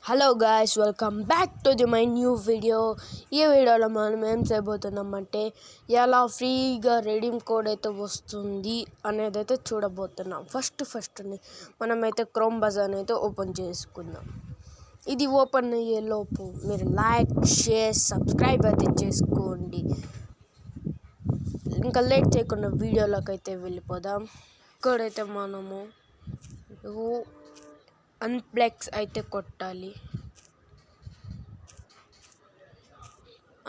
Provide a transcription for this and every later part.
Hello guys, welcome back to my new video. ఈ వీడియోలో మనం ఏం చేయబోతున్నామంటే ఎలా ఫ్రీగా రెడీమ్ కోడ్ అయితే వస్తుంది అనేది అయితే చూడబోతున్నాం. ఫస్ట్ మనమైతే క్రోమ్ బజార్ అయితే ఓపెన్ చేసుకుందాం. ఇది ఓపెన్ అయ్యేలోపు మీరు లైక్, షేర్, సబ్స్క్రైబ్ అయితే చేసుకోండి. ఇంకా లేట్ చేయకుండా వీడియోలోకి అయితే వెళ్ళిపోదాం. ఇక్కడైతే మనము అన్ప్లెక్స్ అయితే కొట్టాలి.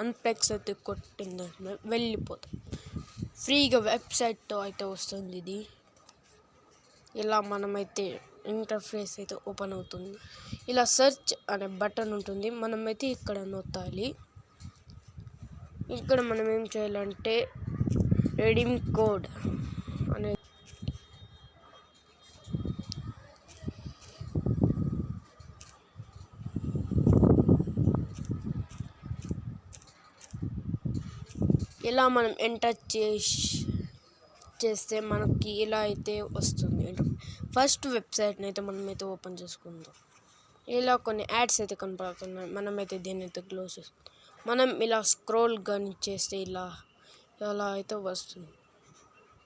అన్ప్లెక్స్ అయితే కొట్టిందంటే వెళ్ళిపోతాం. ఫ్రీగా వెబ్సైట్తో అయితే వస్తుంది. ఇది ఇలా మనమైతే ఇంటర్ఫేస్ అయితే ఓపెన్ అవుతుంది. ఇలా సెర్చ్ అనే బటన్ ఉంటుంది, మనమైతే ఇక్కడ నొత్తాలి. ఇక్కడ మనం ఏం చేయాలంటే రెడీమ్ కోడ్ అనే ఇలా మనం ఎంటర్ చేస్తే మనకి ఇలా అయితే వస్తుంది. ఫస్ట్ వెబ్సైట్ని అయితే మనమైతే ఓపెన్ చేసుకుందాం. ఇలా కొన్ని యాడ్స్ అయితే కనపడుతున్నాయి. మనమైతే దీన్ని అయితే క్లోజ్ చేసుకుందాం. మనం ఇలా స్క్రోల్ కానీ చేస్తే ఇలా అయితే వస్తుంది.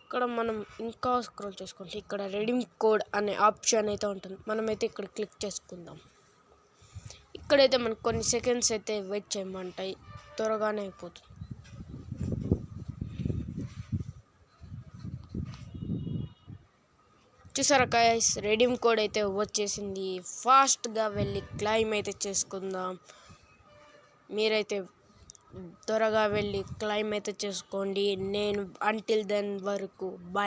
ఇక్కడ మనం ఇంకా స్క్రోల్ చేసుకుంటే ఇక్కడ రెడీమ్ కోడ్ అనే ఆప్షన్ అయితే ఉంటుంది. మనమైతే ఇక్కడ క్లిక్ చేసుకుందాం. ఇక్కడైతే మనకు కొన్ని సెకండ్స్ అయితే వెయిట్ చేయమంటాయి, త్వరగానే అయిపోతుంది. చూసారా గైస్, రెడీమ్ కోడ్ అయితే వచ్చేసింది. ఫాస్ట్గా వెళ్ళి క్లైమ్ అయితే చేసుకుందాం. మీరైతే త్వరగా వెళ్ళి క్లైమ్ అయితే చేసుకోండి. నేను అంటిల్ దెన్ వరకు బాయ్.